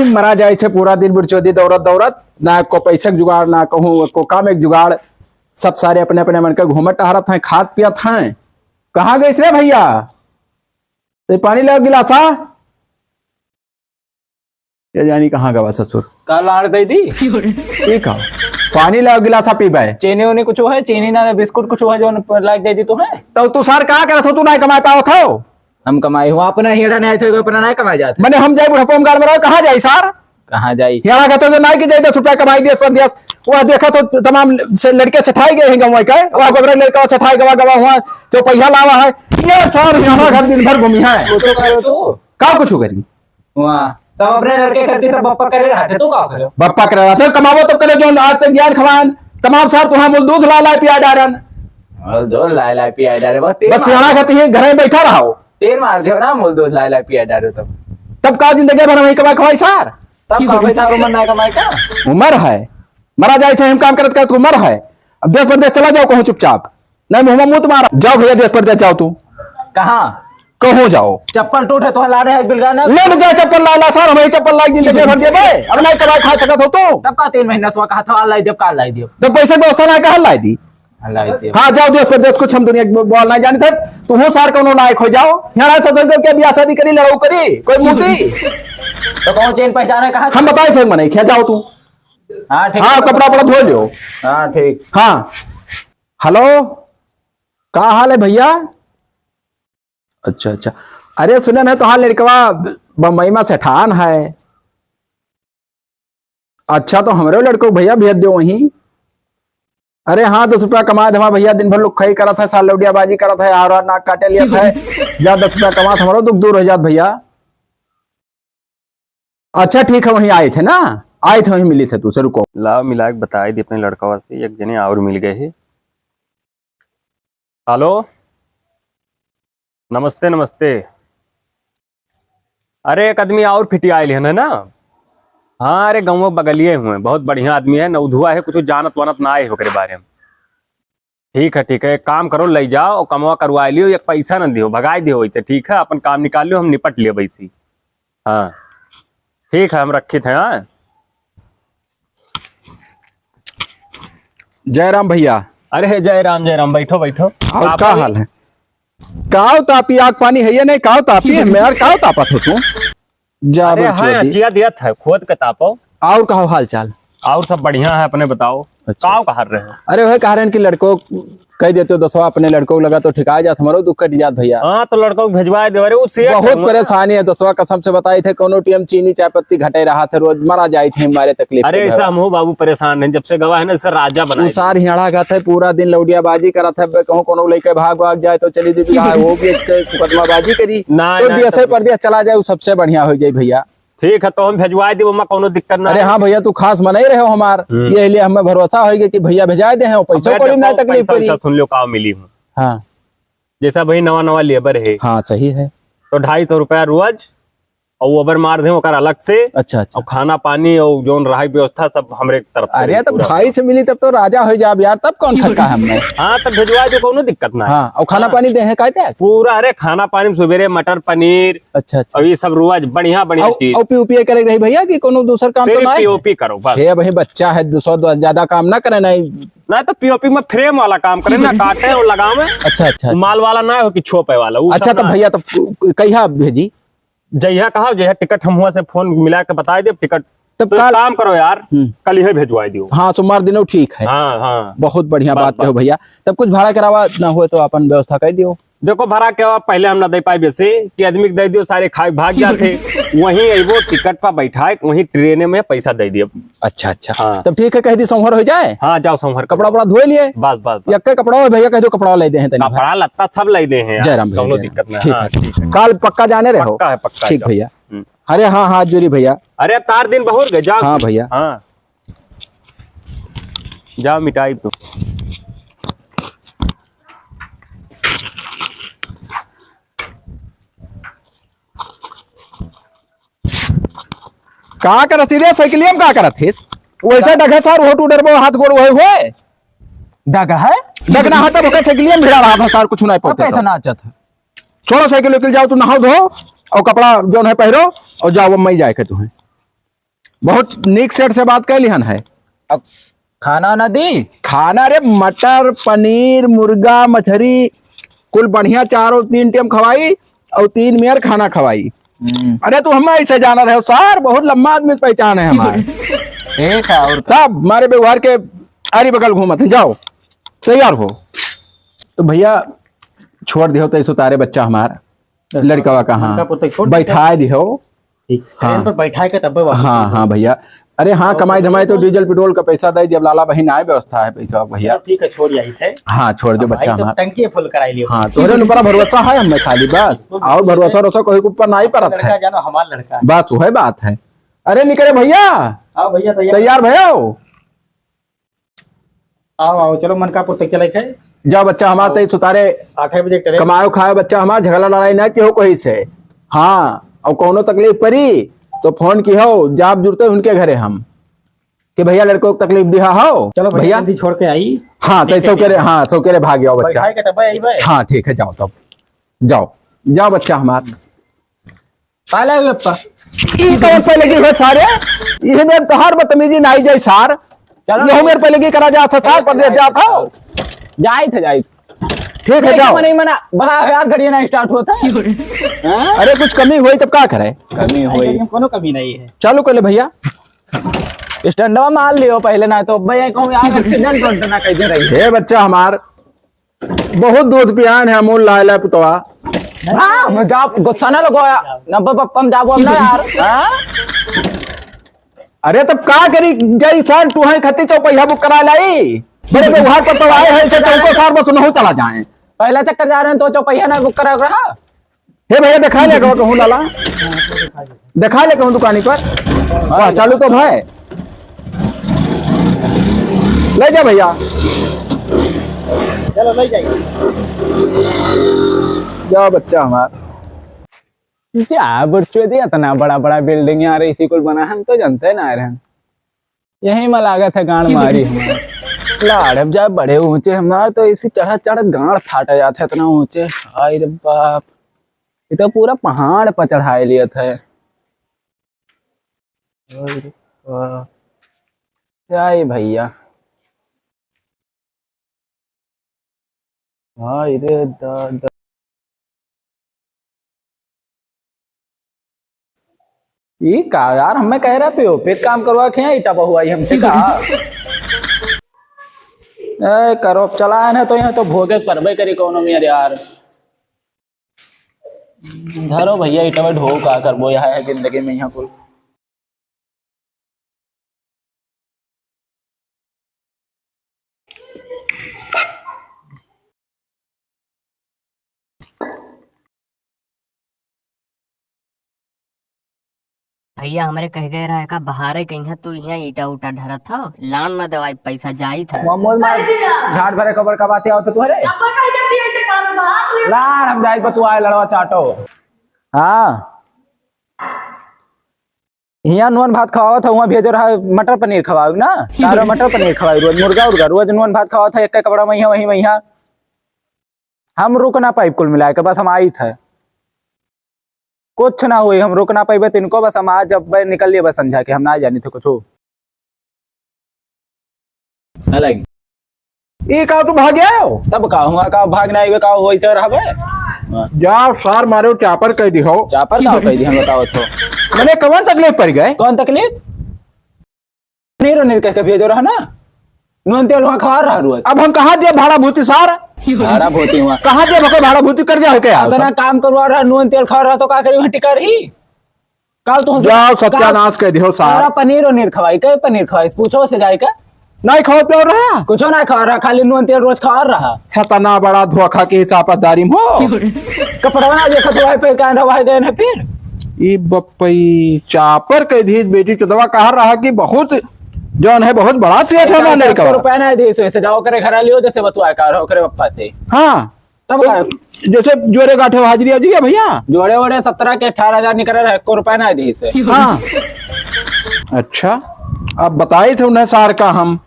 मरा जाए छे पूरा दिन बुरचोदी दौड़त दौड़त, ना को पैसा जुगाड़ ना कहूँ को काम एक जुगाड़। सब सारे अपने अपने मन के घूमत टहरत हैं, खात पियत हैं। कहाँ गए रे भैया? तो पानी लग गिलासा ये जानी कहाँ गवा ससुर का लाड़ दे दी ठीक है। पानी लग गिलासा पीबे चीनी उनी कुछ है, चीनी ना बिस्कुट कुछ है जो लाग दे दी तो है। तो तू सर कहा करत हो? तू नहीं कमा पाओ थो? हम कमाई हुआ अपना हिड़ा नहीं थे, अपना नहीं कमाई जाते। मैंने हम जाए बुढ़ापा गाड़ में रहो, कहाँ जाए सर? कहाँ जाई यहाँ कहते हो नहीं कि जाए 10 रुपया कमाई दिया पर दिया। वह देखा तो तमाम से लड़के छठाई गए हैं गाँव के, वह गोबरा लड़का छठाई गवा गवा हुआ तो पैसा लावा है ये सर। यहाँ घर दिन भर घूमी है का कुछ करी वहाँ सब अपने लड़के करती सब बप्पा करे रहा थे, तू का करे बप्पा कर रहा था कमावो तो करे जो आज तक ज्ञान खवान तमाम सर तुहा बोल दूध ला ला पिया डारन और दो लाई लाई पिया डारे बस यहाँ कहते हैं घर में बैठा रहो तेल मार दियो ना मोल दो लाई लाई पिया डारे तब का जिंदगी भर वही कमाई खवाई सर। तब कमाई था उम्र ना कमाई का उम्र है मरा जाए थे हम काम करत करत उम्र है। अब देश परदेश चला जाओ कहूँ चुपचाप नहीं मुँह मुँह तुम्हारा जाओ भैया देश परदेश जाओ तू कहाँ कहूँ जाओ चप्पल टूटे तो ला रहे हैं बिलगाना ले जाए चप्पल लाला सर हमें चप्पल लाग जिंदगी भर दे भाई अब नहीं कमाई खा सकत हो तो तब का 3 महीना सुहा कहा था लाई दियो का लाई दियो तो पैसे व्यवस्था ना कहा लाई दी लाई दियो हाँ जाओ देश परदेश कुछ हम दुनिया बोल नहीं जानी थे तू हो सार कोनो लायक हो जाओ यहाँ सोच के ब्याह शादी करी लड़ाऊ करी कोई मूर्ति तो कौन चेन पहचाने कहा हम बताए थे मने खे जाओ तू हाँ ठीक हाँ कपड़ा वपड़ा धो लियो हाँ ठीक हाँ हेलो क्या हाल है भैया? अच्छा अच्छा अरे सुने ना तो हाँ लड़कवा बम्बई में सेठान है। अच्छा तो हमारे लड़को भैया भेज दो वहीं। अरे हाँ 10 रुपया कमा दे भैया दिन भर लोग खई करा था साल लौडियाबाजी करा था हार नाक काटे लिया था जा 10 रुपया कमा हमारा दुख दूर हो जात भैया। अच्छा ठीक है वहीं आए थे ना आए थे वहीं मिली थे तू से रुको लाओ मिला के बताई दी अपने लड़का से एक जने और मिल गए है। हेलो नमस्ते नमस्ते। अरे एक आदमी और फिटी आयल है ना। हाँ अरे गाँव बगलिए हुए बहुत बढ़िया आदमी है नौधुआ है कुछ जानत वानत ना आए हो के बारे में। ठीक है एक काम करो ले जाओ और कमवा करवा लियो एक पैसा न दियो भगाई दियो वैसे ठीक है अपन काम निकाल लियो हम निपट लियो वैसी। हाँ ठीक है हम रखे थे। हाँ जयराम भैया। अरे जय राम बैठो बैठो। और क्या हाल है? काव तापी आग पानी है ये नहीं काव तापी है मैं यार काव तापत हो तू जा अरे हाँ जिया दिया था खोद के तापो। और कहो हाल चाल? और सब बढ़िया है अपने बताओ। अच्छा। काव कहा रहे हो? अरे वही कारण कि लड़कों कह देते हो 10 अपने लड़कों को लगा तो ठिका जात हमारो दुख कट जात भैया। हाँ तो लड़कों को भेजवा दे अरे बहुत परेशानी है 10 कसम से बताए थे कोनो टीएम चीनी चाय पत्ती घटे रहा थे रोज मरा जाए थे हमारे तकलीफ। अरे ऐसा हम हो बाबू परेशान है जब से गवा है ना सर राजा बना सार हियाड़ा का था पूरा दिन लौडियाबाजी करा था कहूँ कोनो लेके भाग जाए तो चली दी वो भी मुकदमाबाजी करी तो परदेश चला जाए सबसे बढ़िया हो जाए भैया। ठीक है तो हम भेजवा दे कोनो दिक्कत ना। अरे हाँ भैया तू खास मना ही रहे हो हमार ये लिए हमें भरोसा होगा कि भैया भेजा दे हैं पैसा को ना तकलीफ पड़ी। सुन लो काम मिली हूँ। हाँ जैसा भाई नवा लेबर है। हाँ सही है तो 250 रुपया रोज और ओवर मार दे अलग से। अच्छा अच्छा और खाना पानी और जो रहा व्यवस्था सब हमारे तरफ। अरे तब भाई से मिली तब तो राजा हो जाब यार तब कौन खटका है हमें। हाँ तब भेजवा दो कोनो दिक्कत ना। हाँ और खाना पानी दे है कहते पूरा अरे खाना पानी सवेरे मटर पनीर। अच्छा अच्छा और ये सब रोज बढ़िया चीज। ओपी उपी करे रही भैया कि कोनो दूसर काम तो नहीं? पीओपी करो बस। हे भाई बच्चा है 200 ज्यादा काम ना करे नहीं ना तो पीओपी में फ्रेम वाला काम करे ना काटे और लगावे। अच्छा माल वाला ना हो कि छोपे वाला। अच्छा तब भैया तब कहिया भेजी जहिया कहा जहिया टिकट हम हुआ से फोन मिला के बता दे टिकट। तब तो काम करो यार कल ही भेजवा दियो। हाँ सोमवार दिनों ठीक है। हाँ बहुत बढ़िया बात है भैया। तब कुछ भाड़ा करावा ना हो तो अपन व्यवस्था कर दियो। देखो भाड़ा क्या पहले हम ना दे पाए वैसे कि आदमी दे दियो सारे खाए भाग जाते वहीं अबो टिकट पर बैठाए वहीं ट्रेन में पैसा दे दियो। अच्छा अच्छा हाँ। तब ठीक है कह दी सोमवार हो जाए। हाँ जाओ सोमवार कपड़ा वपड़ा धोए लिए बस बस यक्के कपड़ा भैया कह दो कपड़ा ले दे कपड़ा लत्ता सब ले दे हैं। जयराम दोनों दिक्कत नहीं। ठीक है कल पक्का जाने रहो। पक्का ठीक भैया। अरे हाँ हाथ जोड़ी भैया। अरे तार दिन बहुत गए जाओ। हाँ भैया। हाँ जाओ मिटाई तो। कहा करत रे साइकिलियम का करत थे वैसे डगे सार हो टूडर में हाथ गोड़ होए हुए डगा है डगना हाथ तब साइकिलियम भिड़ा रहा था सार कुछ नहीं पड़ता पैसा ना अच्छा था। छोड़ो साइकिल उकिल जाओ तू नहाओ धो और कपड़ा जो है पहरो और जाओ मई जाए के तुम्हें बहुत नीक सेठ से बात कैली हन है। अब खाना ना दी। खाना रे मटर पनीर मुर्गा मछली कुल बढ़िया चारों 3 टाइम खवाई और 3 मेयर खाना खवाई। अरे तू हमें ऐसे जाना रहे सर, बहुत लंबा आदमी पहचान है हमारे। ठीक है और तब हमारे व्यवहार के आरी बगल घूमत है, जाओ तैयार हो। तो भैया छोड़ दियो तो तारे बच्चा हमार लड़कवा कहाँ उनका पुत्र छोड़ बैठा दियो। ठीक ट्रेन पर बैठाए के तब वापस हाँ हाँ भैया, अरे हाँ कमाई धमाई तो डीजल पेट्रोल का पैसा दे जब लाला बहन आए व्यवस्था है पैसा भैया। चलो ठीक है छोड़ आई थे। हाँ छोड़ दो बच्चा तो हमारा। टंकी फुल कराई लियो। हाँ तोहरे ऊपर भरोसा है हमें खाली बस, और भरोसा रोसा कोई के ऊपर नहीं परत लड़का है। जानो हमारा लड़का। बात वह बात है। अरे निकले भैया, आओ भैया तैयार भैया आओ आओ चलो मनकापुर तक चले थे। जाओ बच्चा हमारा तय सुतारे 8 बजे ट्रेन। कमायो खायो बच्चा हमारा, झगड़ा लड़ाई ना कि हो कोई से। हाँ और कोनो तकलीफ पड़ी तो फोन की हो, जाप जुड़ते उनके घरे हम कि भैया लड़कों को तकलीफ दिया हो। चलो भैया भैया जल्दी छोड़ के आई। हाँ तो सौकेरे, हाँ सौकेरे भाग जाओ बच्चा। बैठाए के तब आई भाई। हाँ ठीक है जाओ तब, जाओ जाओ बच्चा हमारा। काला है अप्पा। ई कौन पहले की हो सारे, ये मेरे तोहार बदतमीजी नहीं जाए सार। चलो ये मेरे पहले की करा जाता सार, परदेश जाता हो। जाई थे जाई। ठीक है जाओ। नहीं मना बड़ा यार घड़िया ना स्टार्ट होता है। हाँ? अरे कुछ कमी हुई तब क्या करे, कमी हुई कोनो कमी नहीं है। चालू कर ले भैया। स्टैंडवा मार लियो पहले ना तो भैया कहूँ यार एक्सीडेंट तो ना कैसे रही। हे बच्चा हमार बहुत दूध पियान है अमूल लायला पुतवा। हाँ मैं जा गुस्सा ना लगोया नब्बे पप्पा में जाबो ना यार। हाँ? अरे तब का करी जाई सार, तू है खत्ती चौपहिया बुक करा लाई। बड़े व्यवहार पर तो आए हैं इसे चौको सार बस नहीं चला जाए। पहला चक्कर जा रहे हैं तो चौपहिया ना बुक करा रहा। हे भैया दिखा ले कहूँ लाला, दिखा ले कहूँ दुकानी पर। वाह चालू तो भाई ले जा भैया। चलो ले जाइए। जा बच्चा हमार। क्या बच्चों दिया इतना बड़ा बड़ा बिल्डिंग यार इसी को बना हम तो जानते ना रहे। यही में लागत है गांड मारी हमारे लाड़ जब बड़े ऊंचे हमारे तो इसी चढ़ा चढ़ गांड फाटा जाता है इतना ऊंचे। हाय रे बाप, ये तो पूरा पहाड़ पर चढ़ाए लिया था। क्या है भैया, हाय रे दादा। ये का यार हमें कह रहा पियो फिर काम करवा के इटा बहुआई हमसे कहा। ए करो चला है ना तो यहाँ तो भोगे करबे करी कोनो में यार। धरो भैया इटा ढो का करबो यहाँ है जिंदगी में यहाँ कुल। भैया हमारे कह गए रहा का बहारे कहीं तू यहाँ ईटा उटा ढरत था लान ना दवाई पैसा जाई था। मोमोज मार झाड़ भरे कबर का बात आवत तू रे लाड़ हम जाई पर तू आए लड़वा चाटो। हाँ यहाँ नून भात खवावा था वहाँ भेजो रहा मटर पनीर खवाओ ना तारो मटर पनीर खवाई रोज मुर्गा उर्गा रोज नून भात खवावा था एक कपड़ा में वही वही हम रुक ना पाइप कुल मिला के बस हम आई थे कुछ ना हुई हम रुक ना पाइबे तो इनको बस हम आज जब निकल लिए बस समझा के हम ना जानी थे कुछ हो अलग। ये का तू भाग गया हो तब का हुआ का भागना आइबे का होई तो रहबे। जा सार मारो चापर कह दी हो। चापर का कह दी हम बताओ तो मैंने कवन तकलीफ पड़ गए। कौन तकलीफ नीरो नीर कह के भेजो रहा ना नून तेल वहां खा रहा रोज। अब हम कहाँ दे भाड़ा भूति सार, भाड़ा भोती हुआ कहाँ दे भको भाड़ा भूति कर जाए क्या इतना काम करवा रहा नून तेल खा रहा तो का करी वहां टिका रही का तू जाओ सत्यानाश कह दियो सार। पनीर और नीर खवाई कई पनीर खवाई पूछो से जाए का नहीं खाओ प्यो रहा कुछ ना खा रहा खाली नून तेल रोज खा रहा है तना बड़ा धोखा के हिसाबदारी में हो। कपड़ा ना देखो तो पे का रवाई गए ना फिर ई बप्पई चापर कह दी बेटी चुदवा कहा रहा कि बहुत जौन है बहुत बड़ा सेठ है ना लड़का। रुपया ना दे से जाओ करे घर लियो जैसे बतुआ का रहो करे पप्पा से। हाँ तब जैसे जोड़े गाठे हाजिरी जी है भैया जोड़े वोड़े 17 के 18,000 निकल रहा है 1 रुपया ना दे से। हाँ अच्छा अब बताई थे उन्हें सार का हम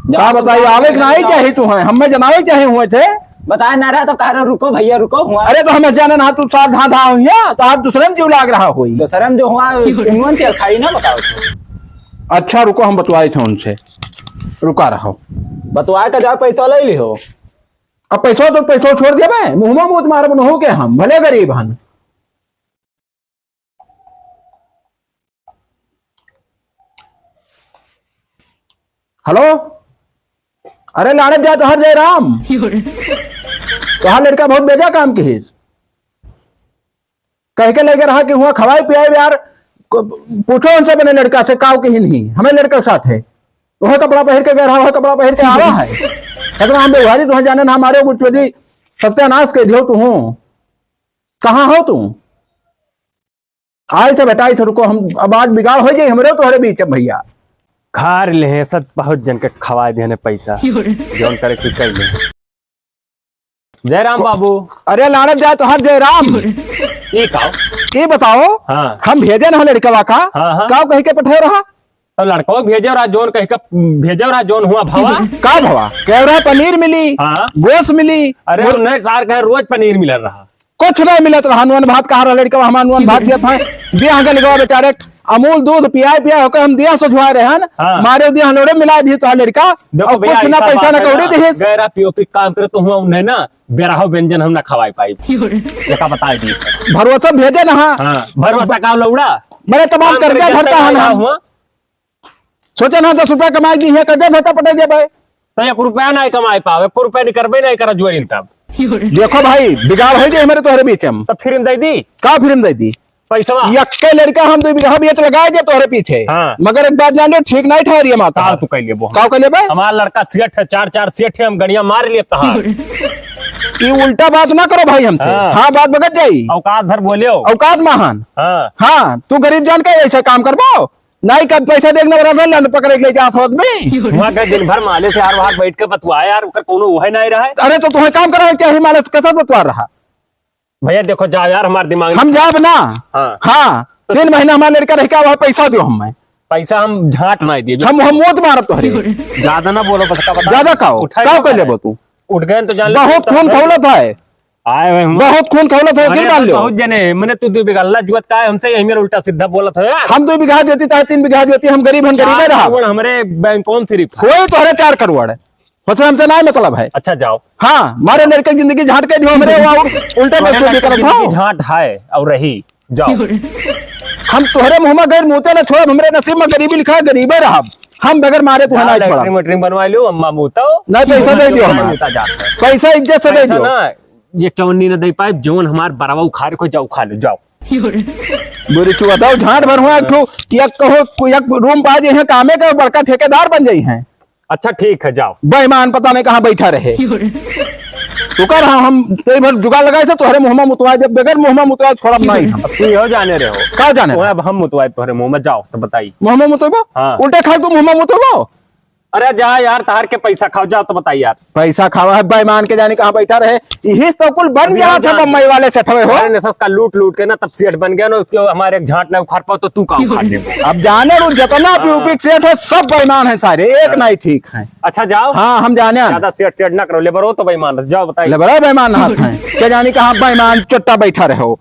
क्या बताइए आवे कि नहीं चाहिए तू है हमें जनावे चाहिए हुए थे बताया ना रहा तो कह रहा रुको भैया रुको हुआ। अरे तो हमें जाने ना तू सार धा हुई तो आप दूसरे में जीव लाग रहा हुई तो शर्म जो हुआ तेल खाई ना बताओ तो। अच्छा रुको, हम बतवाए थे उनसे, रुका रहो। बतवाए का जा पैसा ले लिहो। अब पैसों तो पैसों छोड़ दिया भाई, मुंह मुंह मारे बन हो के हम भले गरीब हन। हेलो, अरे लाड़े जा तो हर जय राम, कहा लड़का बहुत बेजा काम की हिस, कह के लेके रहा कि हुआ खवाई पियाई यार, पूछो उनसे बने लड़का से काव की नहीं, हमें लड़का के साथ है, वह कपड़ा पहन के गए रहा, वह कपड़ा पहन के आवा है, कहते हम व्यवहारी तुम्हें जाने ना हमारे बुढ़ी सत्यानाश कर दियो, तू हूं कहाँ हो तू, आए थे बेटा, थे रुको, हम अब आज बिगाड़ हो जाए हमरे तुम्हारे बीच में भैया। खार ले सब बहुत जन के खवा दिया ने पैसा, जौन करे कि कर ले। जयराम बाबू। अरे लानत जाए तो हर जय राम, ये बताओ, हाँ। हम भेजे ना लड़का का, हाँ। का कह के पठे रहा, तो लड़को भेजे रहा जोन कह के भेजे रहा जोन हुआ भवा का भवा कह रहा पनीर मिली, हाँ। गोश्त मिली, अरे उन्हें सार कहे रोज पनीर मिल रहा, कुछ नहीं मिलत रहा, नुअन भात कहा रहा लड़का, हम नुअन भात दिया था, दिया के लगा बेचारे अमूल दूध पिया होकर हम दिया सोचवा रहे हैं, हाँ। मारे दिया हलोड़े मिला दी तो लड़का, और कुछ ना पैसा ना कौड़ी दे, गैरा पीओपी काम करे तो हुआ उन्हें ना बेराहो व्यंजन हम ना खवाई पाई, ये का बता दी भरोसा भेजे ना, हाँ। भरोसा का लौड़ा बड़े तमाम कर्जा धरता है ना, सोचे ना 10 रुपया कमाई दी है, कर्जा धरता पटे दे भाई, तो 1 रुपया नहीं कमाई पावे, 1 रुपया नहीं करबे नहीं करा जुआरी तब। देखो भाई बिगाड़ हो जाए हमारे तोहरे बीच में, तो फिर दे दी का फिर दे दी पैसा, यक्के लड़का हम 2 बीघा बेच लगाए जे तोहरे पीछे, हाँ। मगर एक बात जान लो, ठीक नहीं ठहरी माता, का तू कह लिए वो का कह ले भाई, हमारा लड़का सेठ है, 4 सेठ है, हम गड़िया मार लिए तहार, ये उल्टा बात ना करो भाई हमसे, हाँ। हाँ बात बगत जाई, औकात भर बोले हो, औकात महान, हाँ। हाँ तू गरीब जान के ऐसा काम करवाओ, नहीं कब पैसा देखने वाला लंड पकड़ के ले जात हो आदमी, वहाँ गए दिन भर माले से हर बार बैठ के बतवा यार, उनका कोनो वह नहीं रहा है। अरे तो तुम्हें काम करा चाहिए, माले कैसा बतवा रहा, भैया देखो जाओ यार, हमारे दिमाग में हम जाब ना, हाँ। हाँ 3 महीना हमारे लड़का रह के वह पैसा दो हमें, पैसा हम झाट नहीं दिए, हम मोत मारब तोहरे, ज्यादा ना बोलो, बस का बता ज्यादा खाओ का कर लेबो तू, उठ गए तो जान बहुत खून खौलत है, आए हुए हम, बहुत खून खौलत है, गिर डाल लो, बहुत जने मैंने तू 2 बीघा अल्लाह जुअत का है, हमसे यही मेरा उल्टा सीधा बोलत है यार, हम 2 बीघा देती चाहे 3 बीघा देती, हम गरीब रहा, 4 करोड़ हमारे बैंक कौन सिर्फ, कोई तोहरे 4 करोड़ है, मतलब हमसे ना मतलब है, अच्छा जाओ, हाँ मारे लड़के की जिंदगी झाट के दियो मेरे उल्टे में तो करत हो, झाट है और रही जाओ, हम तोहरे मुंह में गैर मुंहते ना छोड़, हमरे नसीब में गरीबी लिखा है, गरीबे रहा, हम बगैर मारे तुम्हें नहीं छोड़ा, लेटरिंग बनवा लो, अम्मा मुता नहीं पैसा दे दियो, हमें पैसा इज्जत से दे दियो ना, ये चवन्नी न दे पाए, जोन हमार बरावा उखाड़ को जाओ खा लो जाओ, बुरी चुआ दो झाट भर हुआ, कहो एक रूम पा जाए कामे का बड़का ठेकेदार बन जाई हैं, अच्छा ठीक है जाओ, बेईमान पता नहीं कहाँ बैठा रहे, तो कर हम तेरे भर जुगाड़ लगाए थे तोहरे मुंह में मुतवाए, जब बगैर मुंह में मुतवाए छोड़ा नहीं हम, अब तू हो जाने रहे हो, का जाने अब हम मुतवाए तुम्हारे मुंह में, जाओ तो बताइए, मुंह में मुतवा, हाँ। उल्टे खाए तू मुंह में मुतवा, अरे जा यार तार के पैसा खाओ, जाओ तो बताइए यार, पैसा खावा है बेईमान के जाने कहाँ बैठा रहे, यही तो कुल बन गया था बम्बई वाले सठवे हो, अरे नसस का लूट लूट के ना तब सेठ बन गया ना, क्यों हमारे एक झाट ना उखाड़ पाओ तो तू कहाँ उखाड़ लेगा, अब जाने रू जितना पीयूपी सेठ है सब बेईमान है सारे, एक नहीं ठीक है, अच्छा जाओ, हाँ हम जाने ज्यादा सेठ सेठ ना करो, लेबर हो तो बेईमान जाओ बताइए, बड़ा बेईमान हाथ है, क्या जाने कहाँ बेईमान चुट्टा बैठा रहे हो।